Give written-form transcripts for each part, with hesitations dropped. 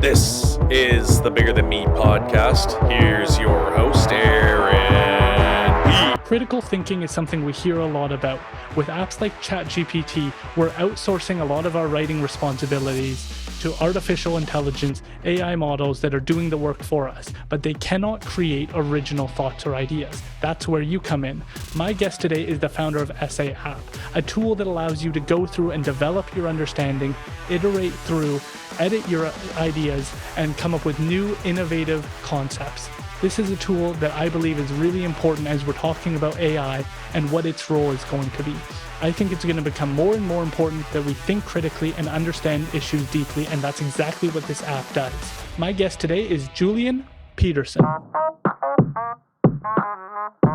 This is the Bigger Than Me podcast. Here's your host, Aaron B. Critical thinking is something we hear a lot about. With apps like ChatGPT, we're outsourcing a lot of our writing responsibilities to artificial intelligence, AI models that are doing the work for us, but they cannot create original thoughts or ideas. That's where you come in. My guest today is the founder of Essay App, a tool that allows you to go through and develop your understanding, iterate through, edit your ideas, and come up with new, innovative concepts. This is a tool that I believe is really important as we're talking about AI and what its role is going to be. I think it's going to become more and more important that we think critically and understand issues deeply, and that's exactly what this app does. My guest today is Julian Peterson.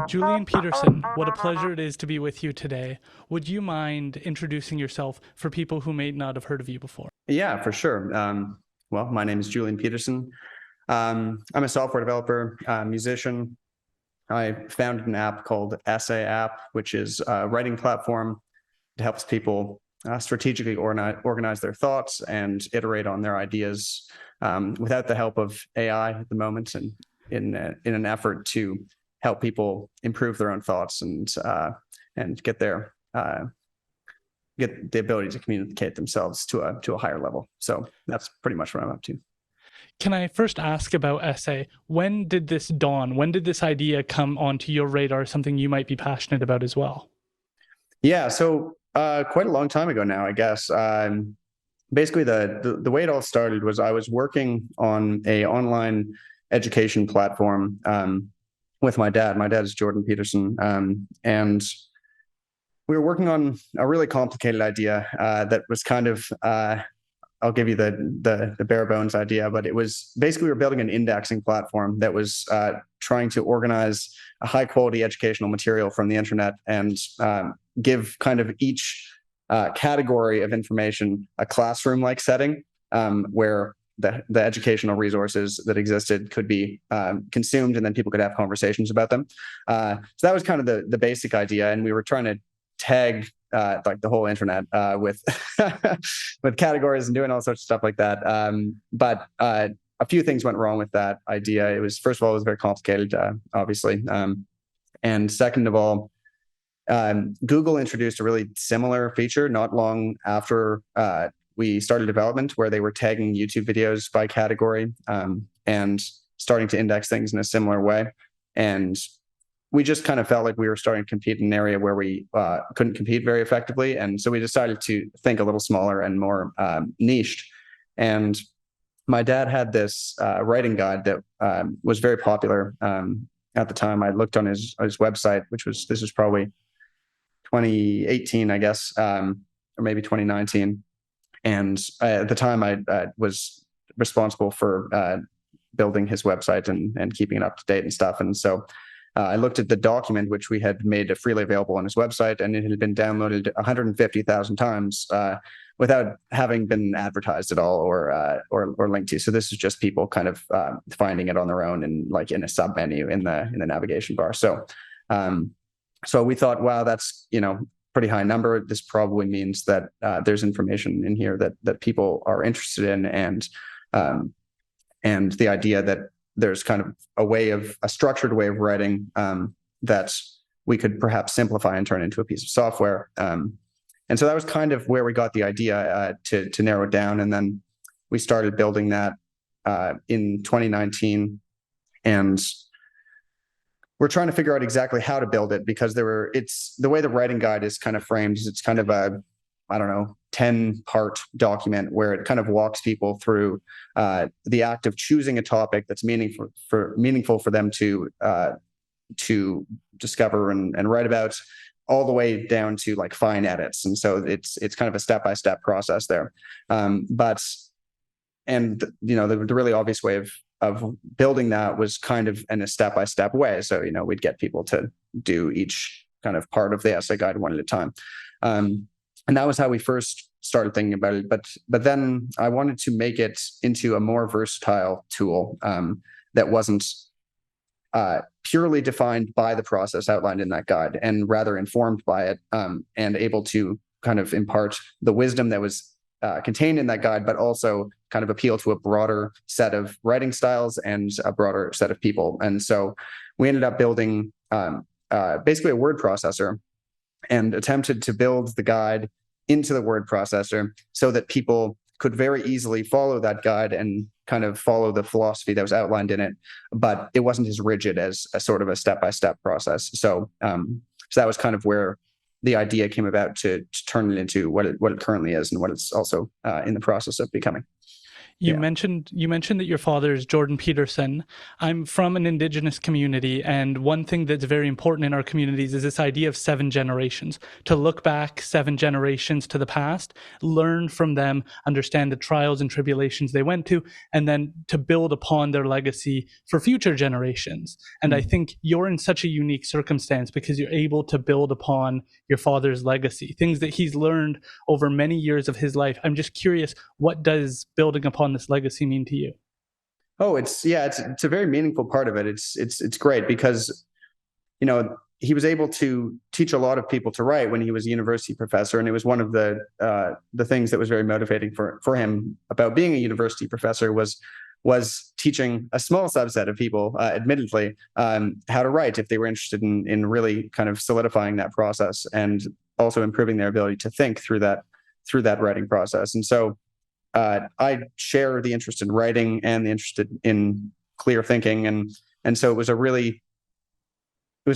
Julian Peterson, what a pleasure it is to be with you today. Would you mind introducing yourself for people who may not have heard of you before? Yeah, for sure. Well, my name is Julian Peterson. I'm a software developer, musician. I founded an app called Essay App, which is a writing platform that helps people strategically organize their thoughts and iterate on their ideas without the help of AI at the moment, and in an effort to help people improve their own thoughts and get the ability to communicate themselves to a higher level. So that's pretty much what I'm up to. Can I first ask about Essay? When did this dawn? When did this idea come onto your radar, something you might be passionate about as well? Yeah, so quite a long time ago now, I guess. Basically, the way it all started was I was working on a online education platform with my dad. My dad is Julian Peterson, and we were working on a really complicated idea that was kind of I'll give you the bare bones idea, but it was basically we were building an indexing platform that was trying to organize a high quality educational material from the internet and give kind of each category of information a classroom like setting where the educational resources that existed could be consumed, and then people could have conversations about them. So that was kind of the basic idea, and we were trying to tag like the whole internet with with categories and doing all sorts of stuff like that. But a few things went wrong with that idea. It was, first of all, it was very complicated, obviously. And second of all, Google introduced a really similar feature not long after we started development, where they were tagging YouTube videos by category and starting to index things in a similar way. And we just kind of felt like we were starting to compete in an area where we couldn't compete very effectively. And so we decided to think a little smaller and more niched. And my dad had this writing guide that was very popular at the time. I looked on his website, this was probably 2018, I guess, or maybe 2019. And at the time, I was responsible for building his website and keeping it up to date and stuff. And so I looked at the document, which we had made freely available on his website, and it had been downloaded 150,000 times without having been advertised at all or linked to. So this is just people kind of finding it on their own and like in a sub menu in the navigation bar. So we thought, wow, that's pretty high number. This probably means that there's information in here that people are interested in, and the idea that there's kind of a structured way of writing that we could perhaps simplify and turn into a piece of software. And so that was kind of where we got the idea to narrow it down. And then we started building that in 2019. And we're trying to figure out exactly how to build it, because it's the way the writing guide is kind of framed. It's kind of a 10-part document where it kind of walks people through the act of choosing a topic that's meaningful for them to discover and write about, all the way down to like fine edits. And so it's kind of a step-by-step process there. The really obvious way of building that was kind of in a step-by-step way. So, we'd get people to do each kind of part of the essay guide one at a time. And that was how we first started thinking about it. But then I wanted to make it into a more versatile tool that wasn't purely defined by the process outlined in that guide, and rather informed by it, and able to kind of impart the wisdom that was contained in that guide, but also kind of appeal to a broader set of writing styles and a broader set of people. And so we ended up building basically a word processor and attempted to build the guide into the word processor so that people could very easily follow that guide and kind of follow the philosophy that was outlined in it, but it wasn't as rigid as a sort of a step-by-step process. So that was kind of where the idea came about to turn it into what it currently is and what it's also in the process of becoming. You mentioned that your father is Julian Peterson. I'm from an Indigenous community, and one thing that's very important in our communities is this idea of 7 generations. To look back 7 generations to the past, learn from them, understand the trials and tribulations they went to, and then to build upon their legacy for future generations. And I think you're in such a unique circumstance because you're able to build upon your father's legacy, things that he's learned over many years of his life. I'm just curious, what does building upon this legacy mean to you? Oh, it's a very meaningful part of it. It's great because, he was able to teach a lot of people to write when he was a university professor, and it was one of the things that was very motivating for him about being a university professor was teaching a small subset of people, admittedly, how to write if they were interested in really kind of solidifying that process and also improving their ability to think through that writing process. And so I share the interest in writing and the interest in clear thinking, and so it was a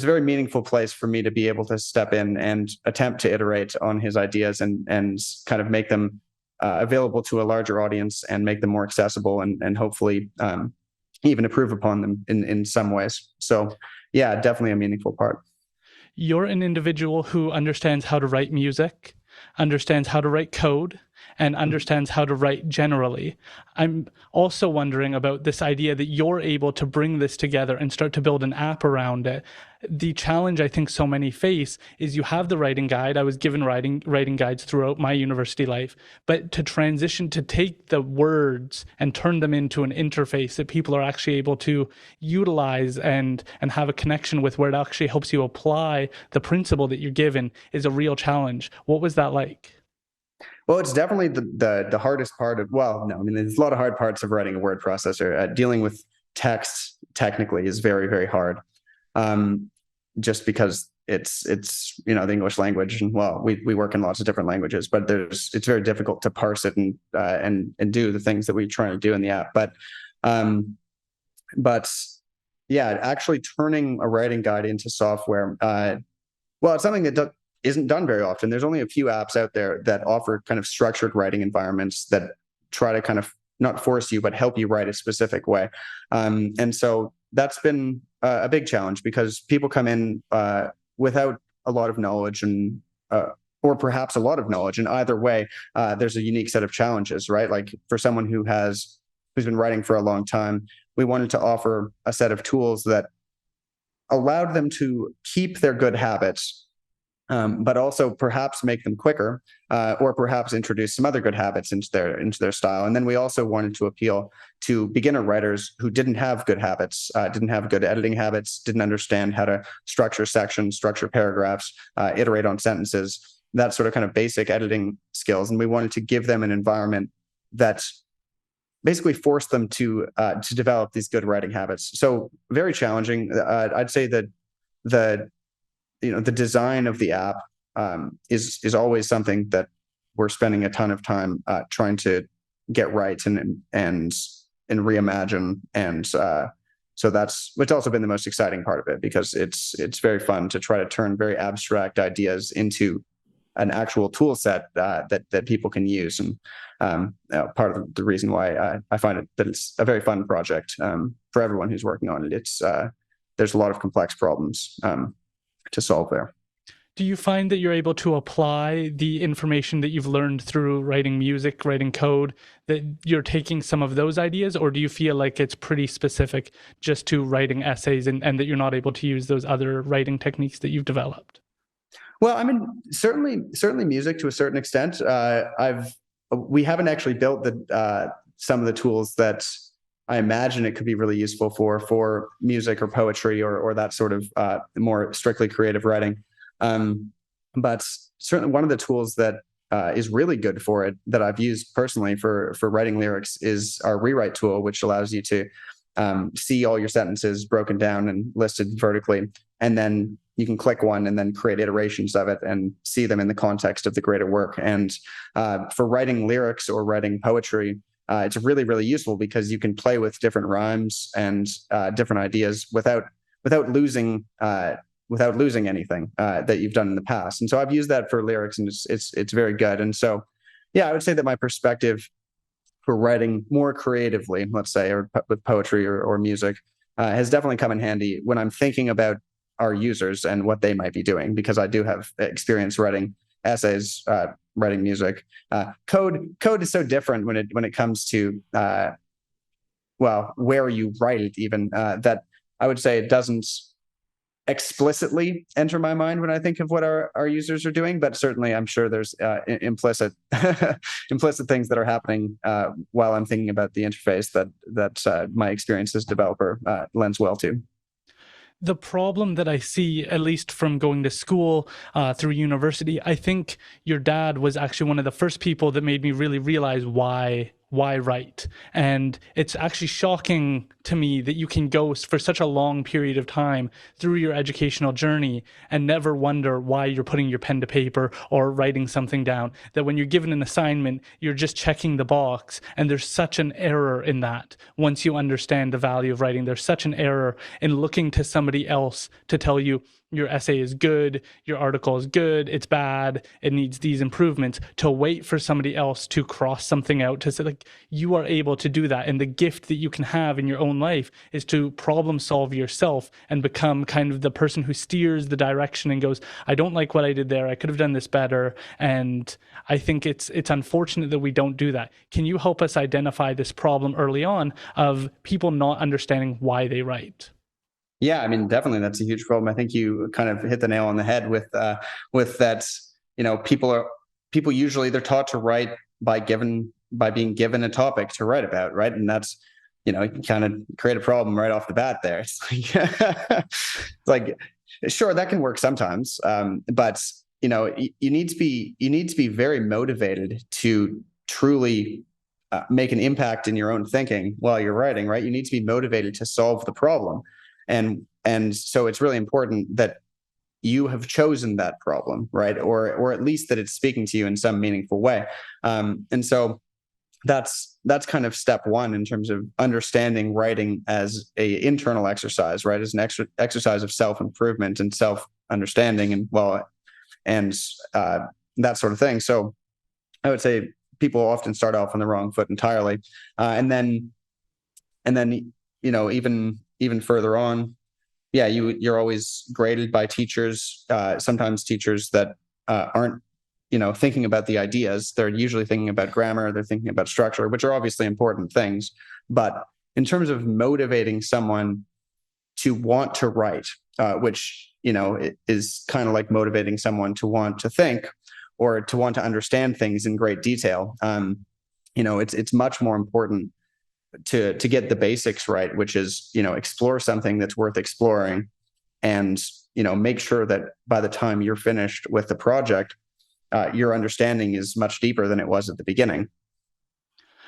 very meaningful place for me to be able to step in and attempt to iterate on his ideas and kind of make them available to a larger audience and make them more accessible and hopefully even improve upon them in some ways. So yeah, definitely a meaningful part. You're an individual who understands how to write music, understands how to write code, and understands how to write generally. I'm also wondering about this idea that you're able to bring this together and start to build an app around it. The challenge I think so many face is you have the writing guide. I was given writing guides throughout my university life, but to transition to take the words and turn them into an interface that people are actually able to utilize and have a connection with, where it actually helps you apply the principle that you're given, is a real challenge. What was that like? Well, it's definitely the hardest part of, well, no, I mean, there's a lot of hard parts of writing a word processor. Dealing with text technically is very, very hard. Just because it's the English language, and well, we work in lots of different languages, but it's very difficult to parse it and do the things that we try to do in the app. But yeah, actually turning a writing guide into software, well, it's something that isn't done very often. There's only a few apps out there that offer kind of structured writing environments that try to kind of not force you, but help you write a specific way. And so that's been a big challenge because people come in without a lot of knowledge or perhaps a lot of knowledge. And either way, there's a unique set of challenges, right? Like for someone who's been writing for a long time, we wanted to offer a set of tools that allowed them to keep their good habits, but also perhaps make them quicker, or perhaps introduce some other good habits into their style. And then we also wanted to appeal to beginner writers who didn't have good habits, didn't have good editing habits, didn't understand how to structure sections, structure paragraphs, iterate on sentences, that sort of kind of basic editing skills. And we wanted to give them an environment that basically forced them to develop these good writing habits. So very challenging. I'd say that the design of the app is always something that we're spending a ton of time trying to get right and reimagine. And so it's also been the most exciting part of it, because it's very fun to try to turn very abstract ideas into an actual tool set that people can use. And part of the reason why I find that it's a very fun project for everyone who's working on it. There's a lot of complex problems to solve there. Do you find that you're able to apply the information that you've learned through writing music, writing code, that you're taking some of those ideas, or do you feel like it's pretty specific just to writing essays and that you're not able to use those other writing techniques that you've developed? Well, I mean, certainly music to a certain extent. We haven't actually built some of the tools that I imagine it could be really useful for music or poetry or that sort of more strictly creative writing. But certainly one of the tools that is really good for it, that I've used personally for writing lyrics, is our rewrite tool, which allows you to see all your sentences broken down and listed vertically, and then you can click one and then create iterations of it and see them in the context of the greater work. And for writing lyrics or writing poetry, it's really, really useful because you can play with different rhymes and different ideas without losing anything that you've done in the past. And so I've used that for lyrics, and it's very good. And so, yeah, I would say that my perspective for writing more creatively, let's say, or with poetry or music, has definitely come in handy when I'm thinking about our users and what they might be doing, because I do have experience writing essays, writing music. Code is so different when it comes to where you write it, even that I would say it doesn't explicitly enter my mind when I think of what our users are doing, but certainly I'm sure there's implicit things that are happening while I'm thinking about the interface that my experience as a developer lends well to. The problem that I see, at least from going to school through university, I think your dad was actually one of the first people that made me really realize why write. And it's actually shocking to me that you can go for such a long period of time through your educational journey and never wonder why you're putting your pen to paper or writing something down. That when you're given an assignment, you're just checking the box, and there's such an error in that. Once you understand the value of writing, there's such an error in looking to somebody else to tell you your essay is good, your article is good, it's bad, it needs these improvements, to wait for somebody else to cross something out, to say, like, you are able to do that. And the gift that you can have in your own life is to problem solve yourself and become kind of the person who steers the direction and goes, I don't like what I did there, I could have done this better. And I think it's unfortunate that we don't do that. Can you help us identify this problem early on of people not understanding why they write? Yeah, I mean, definitely that's a huge problem. I think you kind of hit the nail on the head with that. People usually, they're taught to write by being given a topic to write about, right? And that's, you can kind of create a problem right off the bat there. It's like, sure, that can work sometimes, but you need to be very motivated to truly make an impact in your own thinking while you're writing, right? You need to be motivated to solve the problem. And so it's really important that you have chosen that problem, right? Or at least that it's speaking to you in some meaningful way. And so that's kind of step one in terms of understanding writing as a internal exercise, right? As an exercise of self-improvement and self-understanding and that sort of thing. So I would say people often start off on the wrong foot entirely. And then, even further on, you're always graded by teachers, sometimes teachers that aren't, thinking about the ideas. They're usually thinking about grammar, they're thinking about structure, which are obviously important things. But in terms of motivating someone to want to write, which, it is kind of like motivating someone to want to think or to want to understand things in great detail. It's much more important to get the basics right, which is, explore something that's worth exploring, and, make sure that by the time you're finished with the project, your understanding is much deeper than it was at the beginning.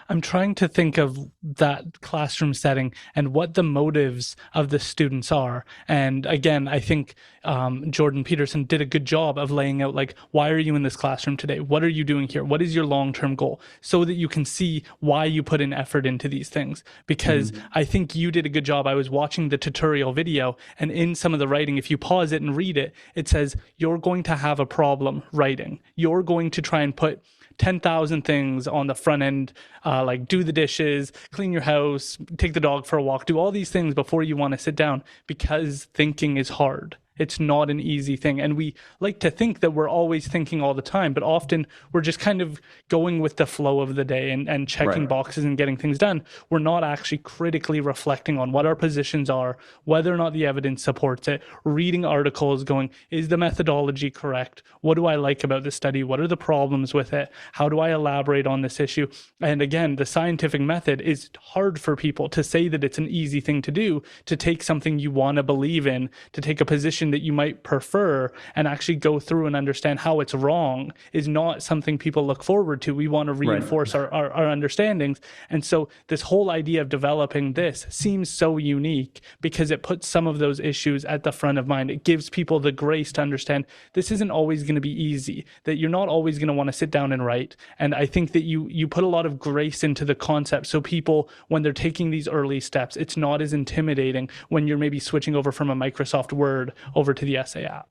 I'm trying to think of that classroom setting and what the motives of the students are. And again, I think Julian Peterson did a good job of laying out, like, why are you in this classroom today? What are you doing here? What is your long-term goal? So that you can see why you put in effort into these things. Because I think you did a good job. I was watching the tutorial video, and in some of the writing, if you pause it and read it, it says, you're going to have a problem writing. You're going to try and put 10,000 things on the front end, like do the dishes, clean your house, take the dog for a walk, do all these things before you want to sit down, because thinking is hard. It's not an easy thing. And we like to think that we're always thinking all the time, but often we're just kind of going with the flow of the day and checking boxes and getting things done. We're not actually critically reflecting on what our positions are, whether or not the evidence supports it, reading articles going, is the methodology correct? What do I like about this study? What are the problems with it? How do I elaborate on this issue? And again, the scientific method is hard for people to say that it's an easy thing to do, to take something you want to believe in, to take a position interpretation that you might prefer and actually go through and understand how it's wrong is not something people look forward to. We want to reinforce our understandings. And so this whole idea of developing this seems so unique because it puts some of those issues at the front of mind. It gives people the grace to understand this isn't always going to be easy, that you're not always going to want to sit down and write. And I think that you put a lot of grace into the concept, so people, when they're taking these early steps, it's not as intimidating when you're maybe switching over from a Microsoft Word over to the Essay app.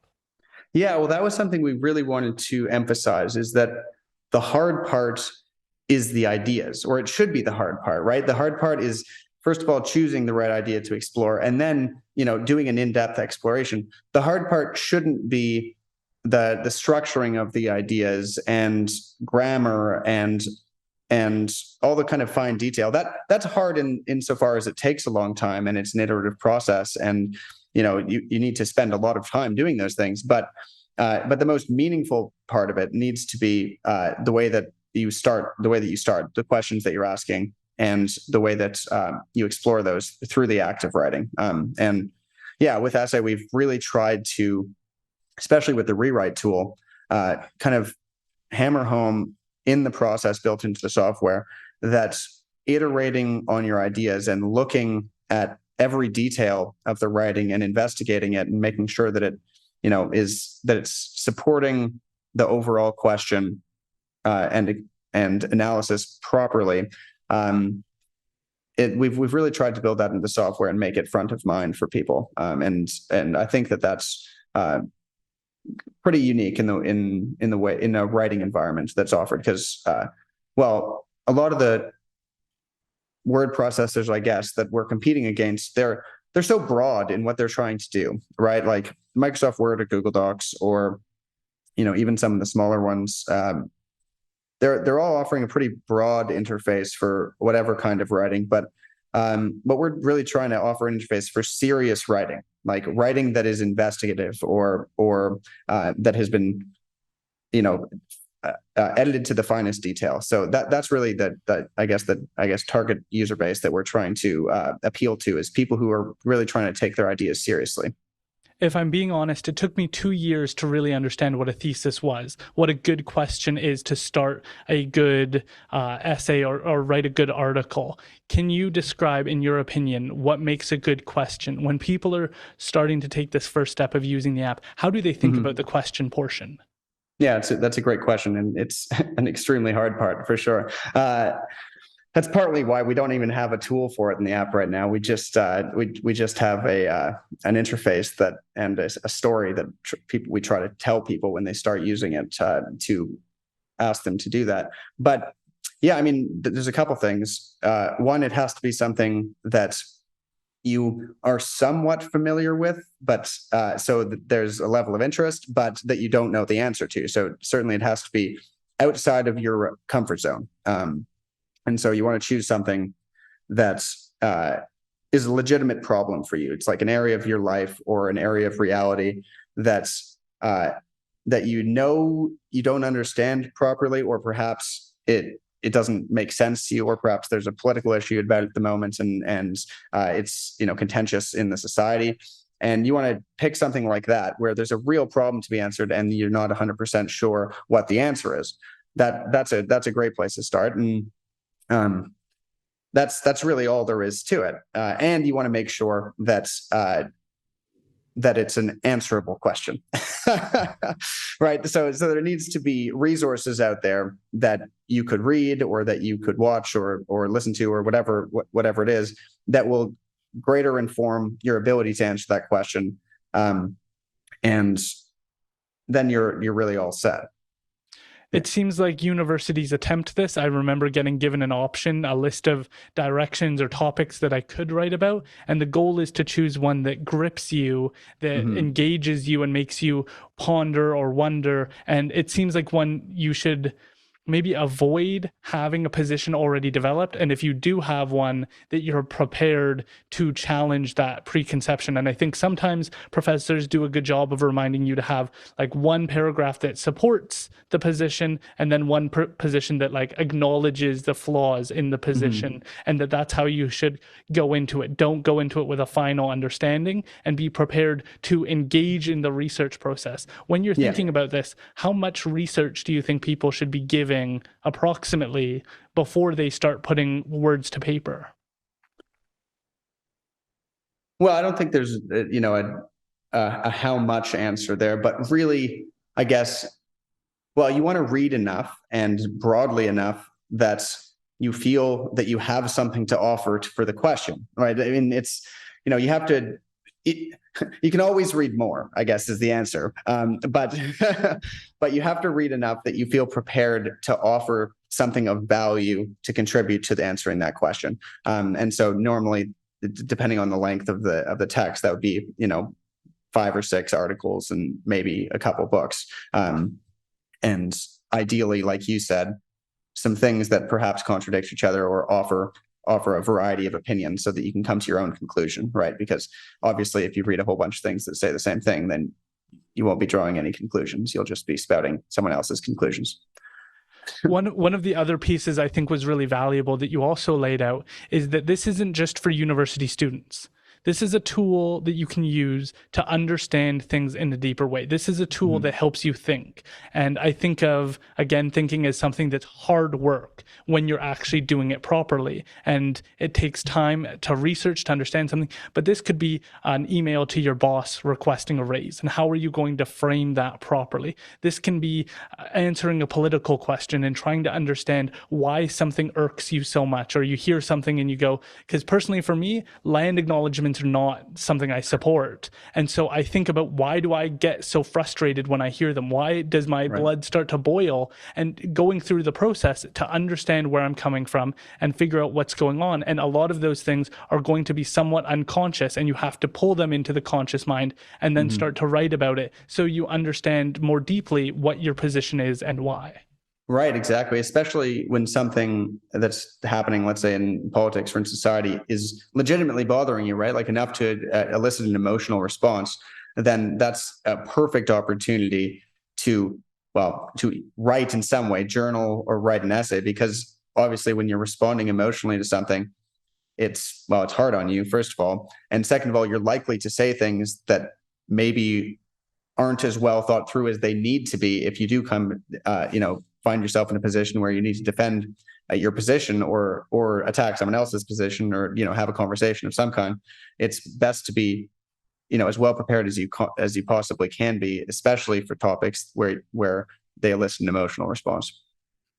Yeah, well, that was something we really wanted to emphasize, is that the hard part is the ideas, or it should be the hard part, right? The hard part is, first of all, choosing the right idea to explore, and then, doing an in-depth exploration. The hard part shouldn't be the structuring of the ideas and grammar and all the kind of fine detail. That's hard insofar as it takes a long time and it's an iterative process, and you need to spend a lot of time doing those things. But the most meaningful part of it needs to be the way that you start, the questions that you're asking, and the way that you explore those through the act of writing. And yeah, with Essay, we've really tried to, especially with the rewrite tool, kind of hammer home in the process built into the software that iterating on your ideas and looking at every detail of the writing and investigating it and making sure that it, that it's supporting the overall question and analysis properly. We've really tried to build that into the software and make it front of mind for people. And I think that's pretty unique in a writing environment that's offered, because a lot of the word processors, I guess, that we're competing against, they're so broad in what they're trying to do, right? Like Microsoft Word or Google Docs, or even some of the smaller ones. They're all offering a pretty broad interface for whatever kind of writing, but we're really trying to offer an interface for serious writing, like writing that is investigative or that has been, edited to the finest detail. So that's really the target user base that we're trying to appeal to, is people who are really trying to take their ideas seriously. If I'm being honest, it took me 2 years to really understand what a thesis was, what a good question is to start a good essay or write a good article. Can you describe, in your opinion, what makes a good question? When people are starting to take this first step of using the app, how do they think about the question portion? Yeah, that's a great question, and it's an extremely hard part for sure. That's partly why we don't even have a tool for it in the app right now. We just we just have an interface that and a story that we try to tell people when they start using it to ask them to do that. But yeah, I mean, there's a couple things. One, it has to be something that you are somewhat familiar with, but so that there's a level of interest, but that you don't know the answer to. So certainly it has to be outside of your comfort zone. And so you want to choose something that is a legitimate problem for you. It's like an area of your life or an area of reality that's that you don't understand properly, or perhaps it doesn't make sense to you, or perhaps there's a political issue about it at the moment, and it's contentious in the society, and you want to pick something like that where there's a real problem to be answered and you're not 100% sure what the answer is. That's a great place to start, and that's really all there is to it. And you want to make sure that it's an answerable question, right? So there needs to be resources out there that you could read, or that you could watch, or listen to, or whatever it is, that will greater inform your ability to answer that question, and then you're really all set. It seems like universities attempt this. I remember getting given an option, a list of directions or topics that I could write about. And the goal is to choose one that grips you, that engages you and makes you ponder or wonder. And it seems like one you should maybe avoid having a position already developed. And if you do have one, that you're prepared to challenge that preconception. And I think sometimes professors do a good job of reminding you to have like one paragraph that supports the position and then one position that like acknowledges the flaws in the position, and that's how you should go into it. Don't go into it with a final understanding, and be prepared to engage in the research process. When you're thinking about this, how much research do you think people should be giving approximately before they start putting words to paper? Well, I don't think there's a how much answer there, but really, I guess, well, you want to read enough and broadly enough that you feel that you have something to offer for the question, right? I mean, it's, you have to, you can always read more, I guess, is the answer. But but you have to read enough that you feel prepared to offer something of value to contribute to answering that question. And so normally, depending on the length of the text, that would be 5 or 6 articles and maybe a couple books. And ideally, like you said, some things that perhaps contradict each other or offer a variety of opinions so that you can come to your own conclusion, right? Because obviously, if you read a whole bunch of things that say the same thing, then you won't be drawing any conclusions. You'll just be spouting someone else's conclusions. One of the other pieces I think was really valuable that you also laid out is that this isn't just for university students. This is a tool that you can use to understand things in a deeper way. This is a tool that helps you think. And I think of, again, thinking as something that's hard work when you're actually doing it properly. And it takes time to research, to understand something. But this could be an email to your boss requesting a raise. And how are you going to frame that properly? This can be answering a political question and trying to understand why something irks you so much. Or you hear something and you go, because personally for me, land acknowledgements are not something I support. And so I think about, why do I get so frustrated when I hear them? Why does my blood start to boil? And going through the process to understand where I'm coming from and figure out what's going on. And a lot of those things are going to be somewhat unconscious, and you have to pull them into the conscious mind and then start to write about it so you understand more deeply what your position is and why. Right, exactly. Especially when something that's happening, let's say in politics or in society, is legitimately bothering you, right? Like enough to elicit an emotional response, then that's a perfect opportunity to write in some way, journal or write an essay, because obviously when you're responding emotionally to something, it's hard on you, first of all. And second of all, you're likely to say things that maybe aren't as well thought through as they need to be if you do come, find yourself in a position where you need to defend your position or attack someone else's position, or have a conversation of some kind. It's best to be as well prepared as you possibly can be, especially for topics where they elicit an emotional response.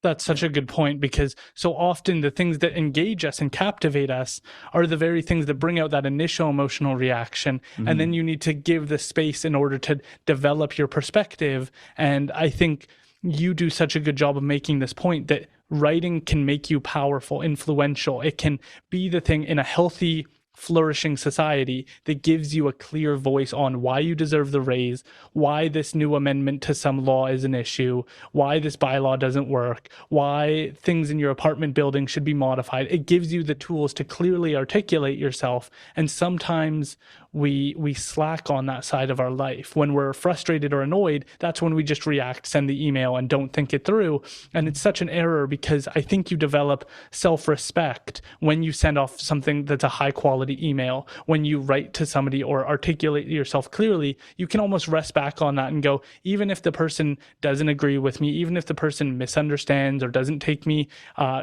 That's such a good point, because so often the things that engage us and captivate us are the very things that bring out that initial emotional reaction. And then you need to give the space in order to develop your perspective. And I think you do such a good job of making this point that writing can make you powerful, influential. It can be the thing in a healthy, flourishing society that gives you a clear voice on why you deserve the raise, why this new amendment to some law is an issue, why this bylaw doesn't work, why things in your apartment building should be modified. It gives you the tools to clearly articulate yourself. And sometimes we slack on that side of our life. When we're frustrated or annoyed, that's when we just react, send the email, and don't think it through. And it's such an error, because I think you develop self-respect when you send off something that's a high quality email. When you write to somebody or articulate yourself clearly, you can almost rest back on that and go, even if the person doesn't agree with me, even if the person misunderstands or doesn't take me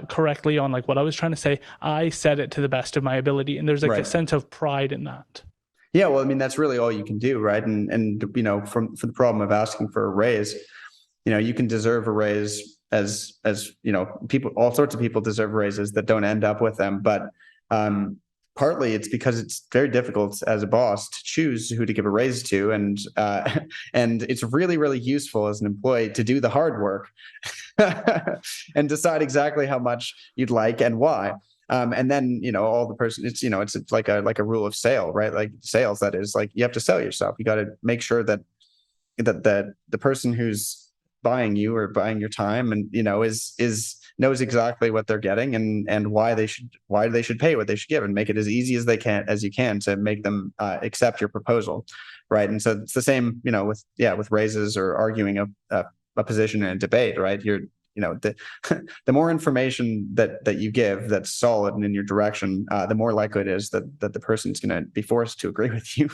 correctly on like what I was trying to say, I said it to the best of my ability. And there's like a sense of pride in that. Yeah, well, I mean, that's really all you can do, right? And for the problem of asking for a raise, you can deserve a raise as people, all sorts of people deserve raises that don't end up with them. But partly it's because it's very difficult as a boss to choose who to give a raise to, and it's really, really useful as an employee to do the hard work and decide exactly how much you'd like and why. And then, all the person, it's like a rule of sale, right? Like sales, that is, like, you have to sell yourself. You got to make sure that the person who's buying you or buying your time, and is knows exactly what they're getting, and why they should pay what they should give, and make it as easy as you can to make them accept your proposal, right? And so it's the same, with raises or arguing a position in a debate, right? The the more information that you give that's solid and in your direction, the more likely it is that the person's going to be forced to agree with you.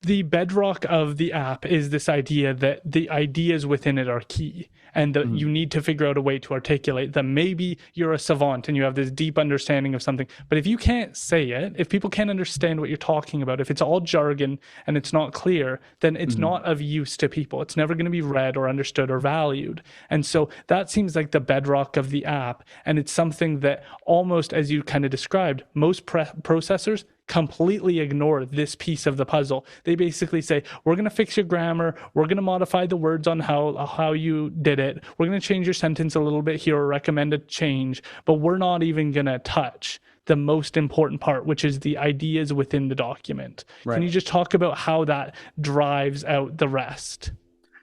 The bedrock of the app is this idea that the ideas within it are key, and that you need to figure out a way to articulate them. Maybe you're a savant and you have this deep understanding of something, but if you can't say it, if people can't understand what you're talking about, if it's all jargon and it's not clear, then it's not of use to people. It's never going to be read or understood or valued. And so that seems like the bedrock of the app. And it's something that, almost as you kind of described, most processors completely ignore this piece of the puzzle. They basically say, we're going to fix your grammar, we're going to modify the words on how you did it, we're going to change your sentence a little bit here or recommend a change, but we're not even going to touch the most important part, which is the ideas within the document. Right. Can you just talk about how that drives out the rest?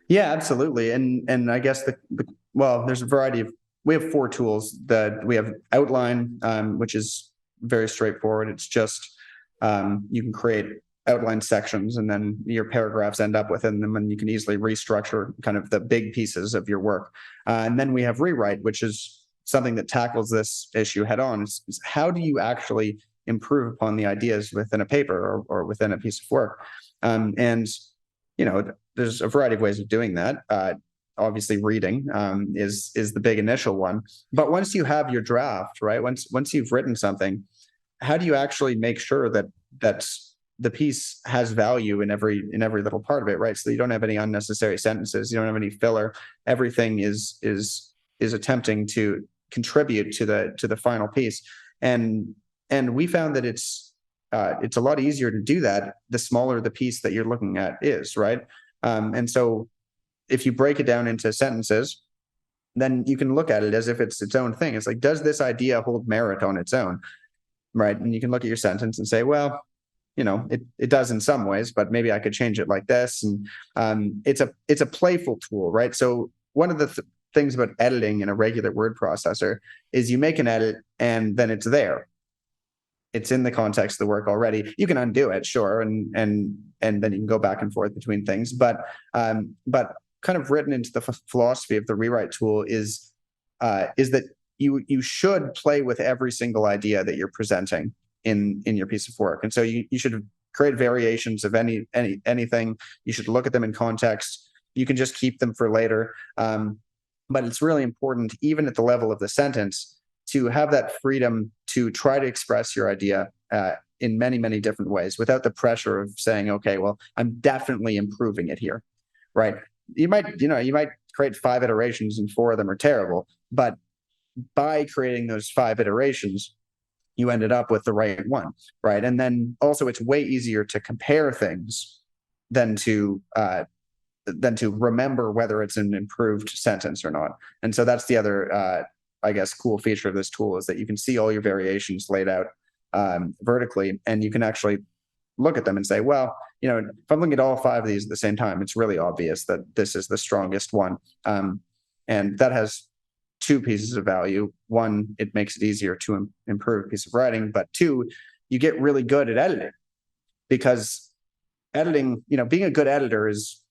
Yeah, absolutely. And I guess there's a variety of, we have 4 tools. That we have Outline, which is very straightforward. It's just you can create outline sections, and then your paragraphs end up within them, and you can easily restructure kind of the big pieces of your work. And then we have Rewrite, which is something that tackles this issue head on. Is how do you actually improve upon the ideas within a paper or within a piece of work? And there's a variety of ways of doing that. Obviously, reading is the big initial one. But once you have your draft, right? Once you've written something, how do you actually make sure that the piece has value in every little part of it, right? So you don't have any unnecessary sentences, you don't have any filler. Everything is attempting to contribute to the final piece, and we found that it's a lot easier to do that the smaller the piece that you're looking at is, right? And so if you break it down into sentences, then you can look at it as if it's its own thing. It's like, does this idea hold merit on its own? Right. And you can look at your sentence and say, well, it does in some ways, but maybe I could change it like this. And it's a playful tool, right? So one of the things about editing in a regular word processor is you make an edit and then it's there. It's in the context of the work already. You can undo it, sure, and then you can go back and forth between things. But kind of written into the philosophy of the Rewrite tool is that you should play with every single idea that you're presenting in your piece of work. And so you should create variations of anything. You should look at them in context. You can just keep them for later. But it's really important, even at the level of the sentence, to have that freedom to try to express your idea in many, many different ways without the pressure of saying, okay, well, I'm definitely improving it here, right? You might create 5 iterations and 4 of them are terrible, but by creating those 5 iterations, you ended up with the right one, right? And then also, it's way easier to compare things than to remember whether it's an improved sentence or not. And so that's the other, I guess, cool feature of this tool, is that you can see all your variations laid out vertically, and you can actually look at them and say, well, if I'm looking at all 5 of these at the same time, it's really obvious that this is the strongest one. And that has 2 pieces of value. 1, it makes it easier to improve a piece of writing, but 2, you get really good at editing, because editing, being a good editor is,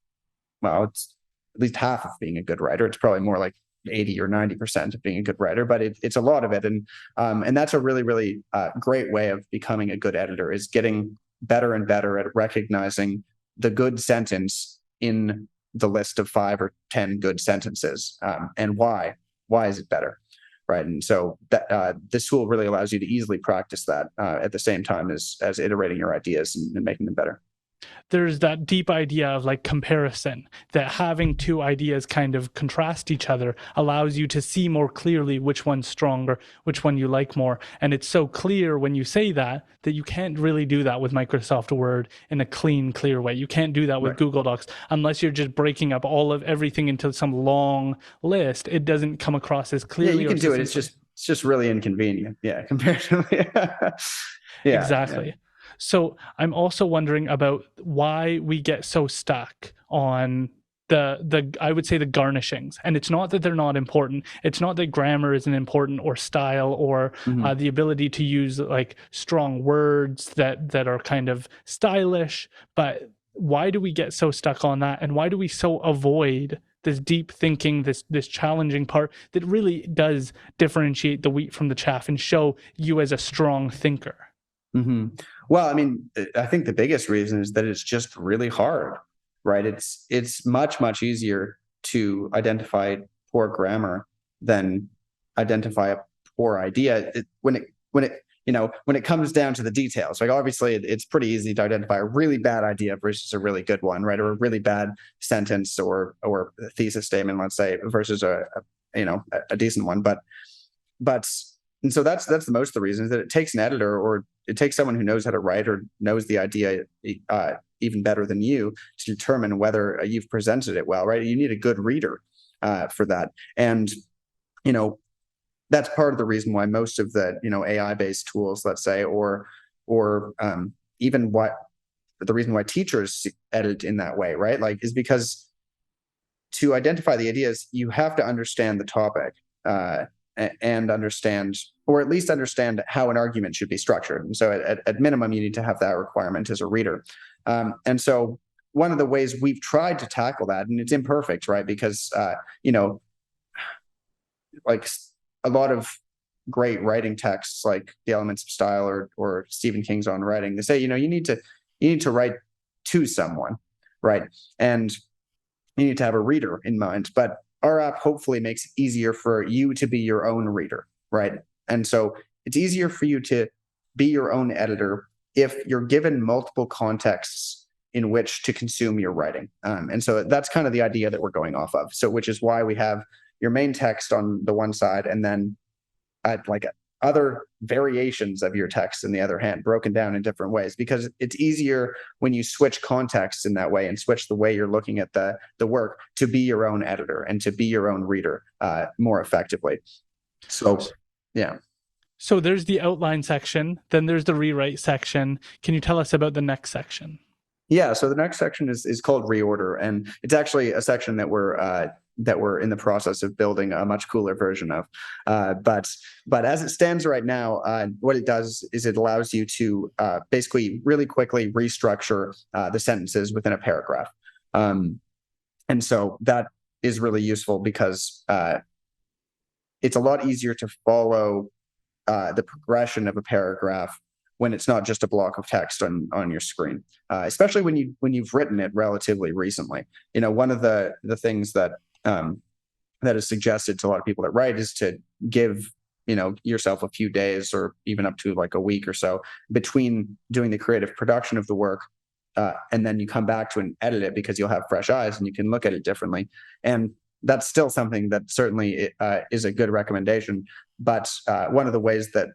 well, it's at least half of being a good writer. It's probably more like 80 or 90% of being a good writer, but it's a lot of it. And that's a really, really great way of becoming a good editor, is getting better and better at recognizing the good sentence in the list of 5 or 10 good sentences, and why is it better, right? And so that this tool really allows you to easily practice that at the same time as iterating your ideas and making them better. There's that deep idea of like comparison, that having 2 ideas kind of contrast each other allows you to see more clearly which one's stronger, which one you like more. And it's so clear when you say that you can't really do that with Microsoft Word in a clean, clear way. You can't do that with Google Docs unless you're just breaking up all of everything into some long list. It doesn't come across as clearly. Yeah, you can do it. It's just really inconvenient. Yeah, comparatively. Yeah, exactly. Yeah. So I'm also wondering about why we get so stuck on the I would say the garnishings. And it's not that they're not important. It's not that grammar isn't important, or style, or the ability to use like strong words that are kind of stylish. But why do we get so stuck on that? And why do we so avoid this deep thinking, this challenging part that really does differentiate the wheat from the chaff and show you as a strong thinker? Well, I mean, I think the biggest reason is that it's just really hard, right? It's much easier to identify poor grammar than identify a poor idea when it comes down to the details. Like, obviously, it's pretty easy to identify a really bad idea versus a really good one, right? Or a really bad sentence or a thesis statement, let's say, versus a decent one. And so that's the most of the reasons that it takes an editor, or it takes someone who knows how to write or knows the idea even better than you, to determine whether you've presented it well, right? You need a good reader for that. And, that's part of the reason why most of the, AI-based tools, let's say, or even the reason why teachers edit in that way, right? Like, is because to identify the ideas, you have to understand the topic and understand, or at least understand how an argument should be structured. And so at minimum, you need to have that requirement as a reader. And so one of the ways we've tried to tackle that, and it's imperfect, right? Because, like a lot of great writing texts, like The Elements of Style or Stephen King's On Writing, they say, you need to write to someone, right? And you need to have a reader in mind. But our app hopefully makes it easier for you to be your own reader, right? And so it's easier for you to be your own editor if you're given multiple contexts in which to consume your writing. And so that's kind of the idea that we're going off of. So, which is why we have your main text on the one side, and then other variations of your text in the other hand, broken down in different ways, because it's easier when you switch contexts in that way and switch the way you're looking at the work to be your own editor and to be your own reader more effectively. So, yeah. So there's the outline section, then there's the rewrite section. Can you tell us about the next section? Yeah, so the next section is called Reorder, and it's actually a section that we're in the process of building a much cooler version of. But as it stands right now, what it does is it allows you to basically really quickly restructure the sentences within a paragraph. And so that is really useful because it's a lot easier to follow the progression of a paragraph when it's not just a block of text on your screen, especially when you've written it relatively recently. One of the things that is suggested to a lot of people that write is to give yourself a few days, or even up to like a week or so, between doing the creative production of the work and then you come back to and edit it, because you'll have fresh eyes and you can look at it differently. And that's still something that certainly is a good recommendation. But one of the ways that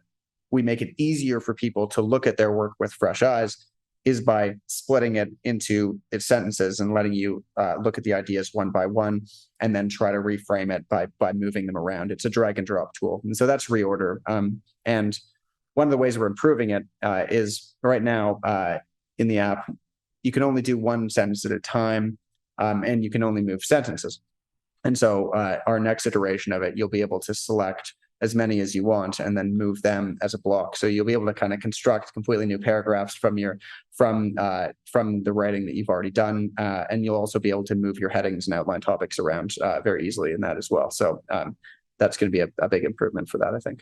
we make it easier for people to look at their work with fresh eyes is by splitting it into its sentences and letting you look at the ideas one by one, and then try to reframe it by moving them around. It's a drag and drop tool. And so that's Reorder. And one of the ways we're improving it is right now in the app, you can only do one sentence at a time, and you can only move sentences. And so our next iteration of it, you'll be able to select as many as you want and then move them as a block. So you'll be able to kind of construct completely new paragraphs from the writing that you've already done. And you'll also be able to move your headings and outline topics around very easily in that as well. So that's going to be a big improvement for that, I think.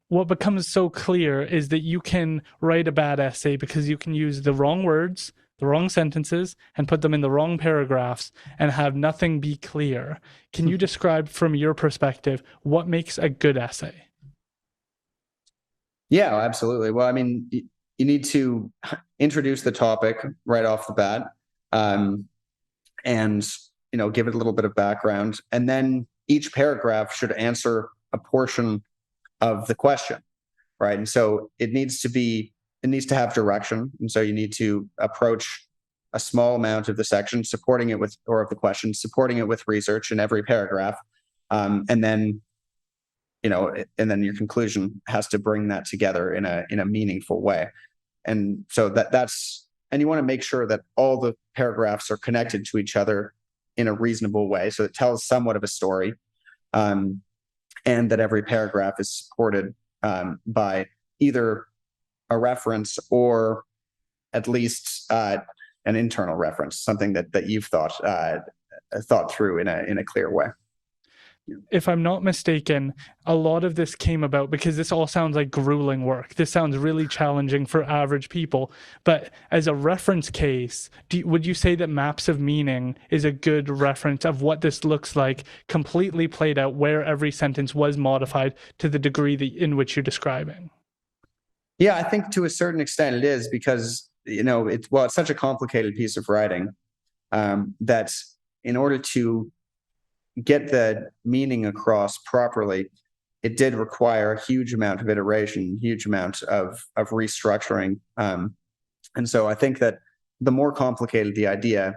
What becomes so clear is that you can write a bad essay because you can use the wrong words, the wrong sentences, and put them in the wrong paragraphs and have nothing be clear. Can you describe from your perspective what makes a good essay? Yeah, absolutely. Well, I mean, you need to introduce the topic right off the bat, and give it a little bit of background, and then each paragraph should answer a portion of the question, right? And so it needs to have direction. And so you need to approach a small amount of the section, supporting it with, or of the question, supporting it with research in every paragraph. And then your conclusion has to bring that together in a meaningful way. And so and you want to make sure that all the paragraphs are connected to each other in a reasonable way, so it tells somewhat of a story, and that every paragraph is supported by either a reference or at least an internal reference, something that you've thought through in a clear way. If I'm not mistaken, a lot of this came about because this all sounds like grueling work. This sounds really challenging for average people. But as a reference case, would you say that Maps of Meaning is a good reference of what this looks like, completely played out, where every sentence was modified to the degree in which you're describing? Yeah, I think to a certain extent it is, because it's such a complicated piece of writing that in order to get the meaning across properly, it did require a huge amount of iteration, huge amount of restructuring. And so I think that the more complicated the idea,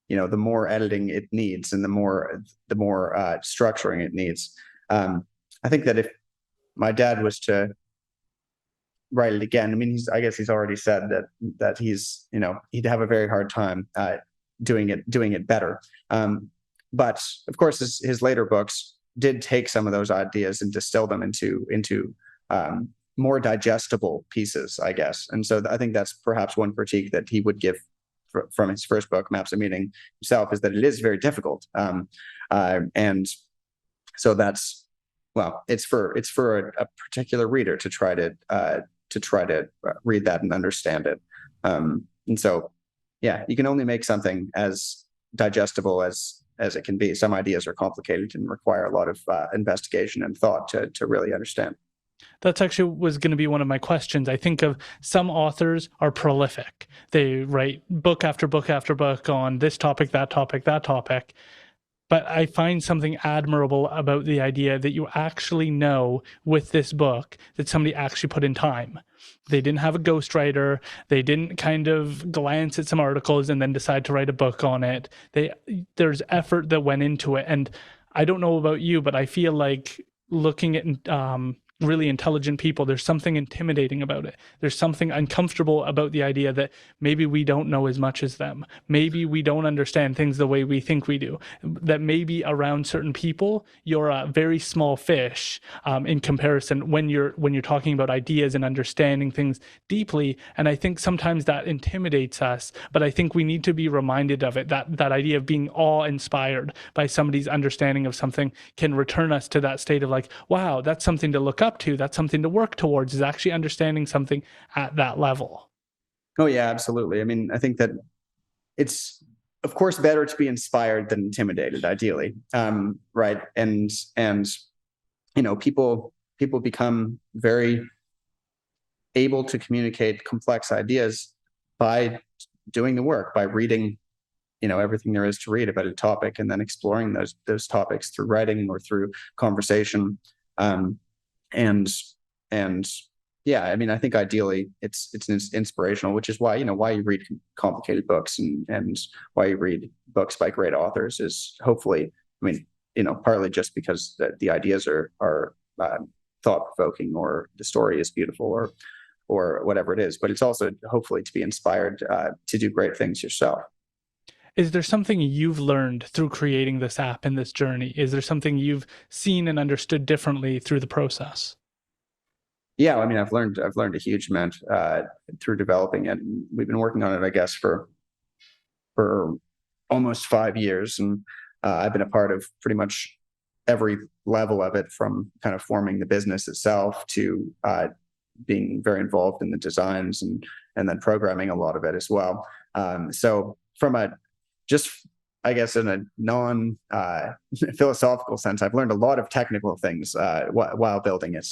the more editing it needs, and the more structuring it needs. I think that if my dad was to write it again, I mean, I guess he's already said that he'd have a very hard time doing it better. But of course, his later books did take some of those ideas and distill them into more digestible pieces, I guess. And so I think that's perhaps one critique that he would give from his first book, Maps of Meaning, himself, is that it is very difficult. And so it's for a particular reader to try to read that and understand it. And so, yeah, you can only make something as digestible as it can be. Some ideas are complicated and require a lot of investigation and thought to really understand. That's actually was going to be one of my questions. I think of some authors are prolific. They write book after book after book on this topic, that topic, that topic. But I find something admirable about the idea that you actually know with this book that somebody actually put in time. They didn't have a ghostwriter. They didn't kind of glance at some articles and then decide to write a book on it. There's effort that went into it. And I don't know about you, but I feel like looking at really intelligent people, there's something intimidating about it. There's something uncomfortable about the idea that maybe we don't know as much as them. Maybe we don't understand things the way we think we do. That maybe around certain people, you're a very small fish in comparison when you're talking about ideas and understanding things deeply. And I think sometimes that intimidates us, but I think we need to be reminded of it. That idea of being awe-inspired by somebody's understanding of something can return us to that state of like, wow, that's something to look up to, that's something to work towards, is actually understanding something at that level. Oh yeah, absolutely. I mean, I think that it's of course better to be inspired than intimidated, ideally. Right. And people become very able to communicate complex ideas by doing the work, by reading everything there is to read about a topic, and then exploring those topics through writing or through conversation. And yeah, I mean, I think ideally it's inspirational, which is why you read complicated books and why you read books by great authors is hopefully, I mean, partly just because the ideas are thought provoking, or the story is beautiful, or whatever it is, but it's also hopefully to be inspired to do great things yourself. Is there something you've learned through creating this app and this journey? Is there something you've seen and understood differently through the process? Yeah, I mean, I've learned a huge amount through developing it. We've been working on it, I guess, for almost 5 years, and I've been a part of pretty much every level of it, from kind of forming the business itself to being very involved in the designs and then programming a lot of it as well. So from I guess in a non philosophical sense, I've learned a lot of technical things while building it,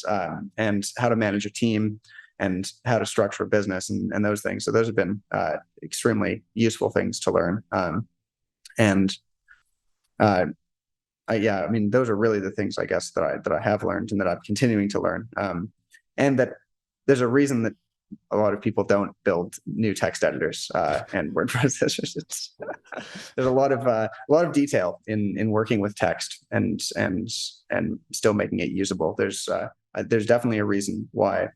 and how to manage a team and how to structure a business and those things. So those have been extremely useful things to learn. I mean, those are really the things, I guess, that I have learned and that I'm continuing to learn. And that there's a reason that a lot of people don't build new text editors and WordPress. There's a lot of detail in working with text and still making it usable. There's definitely a reason why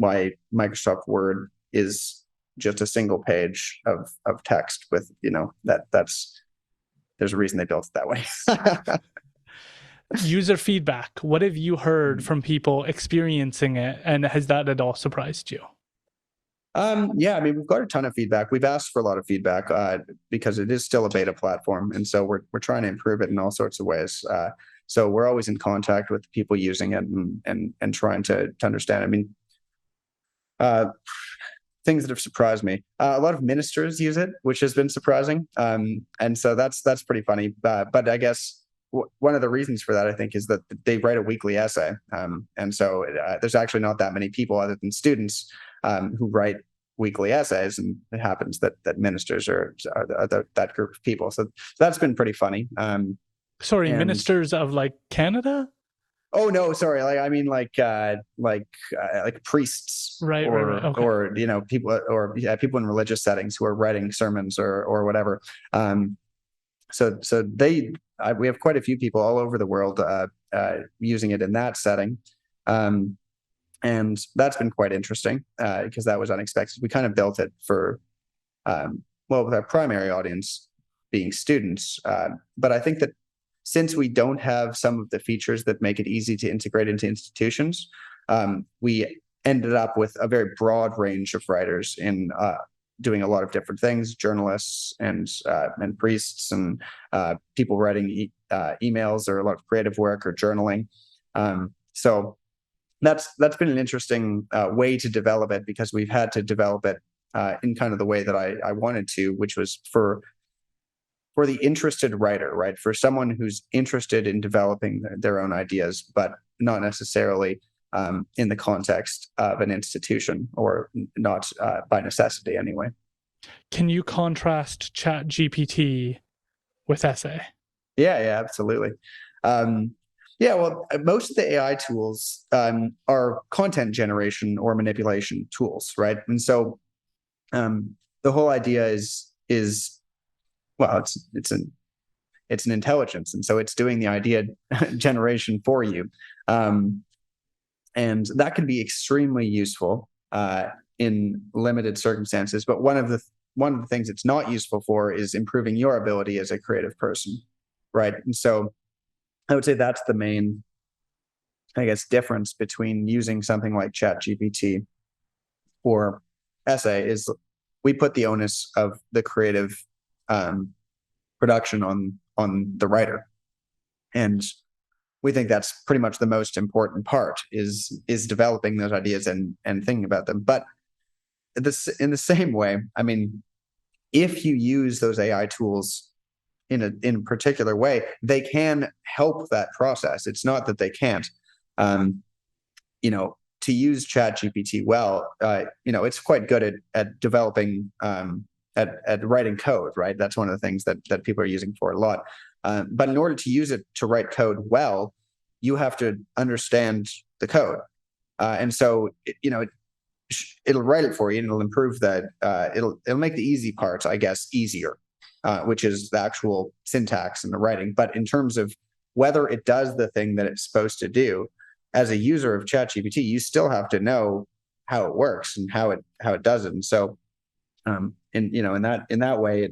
Microsoft Word is just a single page of text with, that's there's a reason they built it that way. User feedback. What have you heard from people experiencing it, and has that at all surprised you? Yeah, I mean, we've got a ton of feedback. We've asked for a lot of feedback because it is still a beta platform, and so we're trying to improve it in all sorts of ways. So we're always in contact with people using it and trying to understand. I mean, things that have surprised me. A lot of ministers use it, which has been surprising, and so that's pretty funny. But I guess one of the reasons for that, I think, is that they write a weekly essay, and so there's actually not that many people other than students who write weekly essays, and it happens that ministers are that group of people. So that's been pretty funny. Sorry, ministers of like Canada? Oh no, sorry. I mean like priests, right, okay. or people, or people in religious settings who are writing sermons or whatever. So we have quite a few people all over the world using it in that setting. And that's been quite interesting because that was unexpected. We kind of built it for, with our primary audience being students. But I think that since we don't have some of the features that make it easy to integrate into institutions, we ended up with a very broad range of writers in doing a lot of different things: journalists and priests and people writing emails, or a lot of creative work or journaling. So that's been an interesting way to develop it, because we've had to develop it in kind of the way that I wanted to, which was for the interested writer, right? For someone who's interested in developing their own ideas, but not necessarily in the context of an institution, or not by necessity anyway. Can you contrast ChatGPT with Essay? Yeah, absolutely. Yeah, well, most of the AI tools are content generation or manipulation tools, right? And so the whole idea is well, it's an intelligence, and so it's doing the idea generation for you, and that can be extremely useful in limited circumstances. But one of the things it's not useful for is improving your ability as a creative person, right? And so I would say that's the main, I guess, difference between using something like ChatGPT or Essay, is we put the onus of the creative production on the writer, and we think that's pretty much the most important part, is developing those ideas and thinking about them. But in the same way, I mean, if you use those AI tools in a particular way, they can help that process. It's not that they can't. To use ChatGPT well, it's quite good at developing, at writing code, right? That's one of the things that people are using for a lot. But in order to use it to write code well, you have to understand the code, and so it'll write it for you, and it'll improve that. It'll make the easy parts, I guess, easier, which is the actual syntax and the writing. But in terms of whether it does the thing that it's supposed to do, as a user of ChatGPT, you still have to know how it works and how it does it. And so, in that way,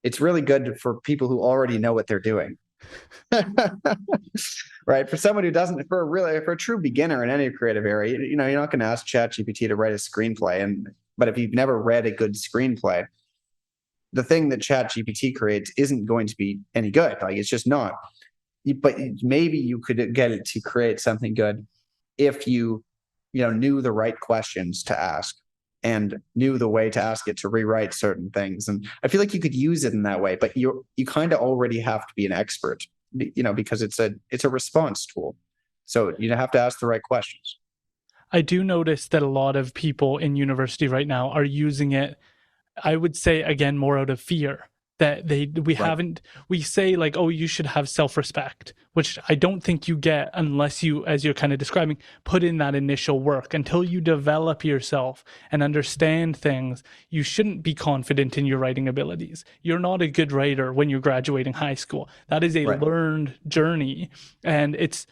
it's really good for people who already know what they're doing. Right? For someone who doesn't, for a true beginner in any creative area, you're not going to ask ChatGPT to write a screenplay. But if you've never read a good screenplay, the thing that ChatGPT creates isn't going to be any good. Like, it's just not. But maybe you could get it to create something good if you knew the right questions to ask and knew the way to ask it to rewrite certain things. And I feel like you could use it in that way, but you kind of already have to be an expert, because it's a response tool. So you have to ask the right questions. I do notice that a lot of people in university right now are using it, I would say, again, more out of fear. that we say like, oh, you should have self-respect, which I don't think you get unless you, as you're kind of describing, put in that initial work. Until you develop yourself and understand things, you shouldn't be confident in your writing abilities. You're not a good writer when you're graduating high school. That is a learned journey, and it's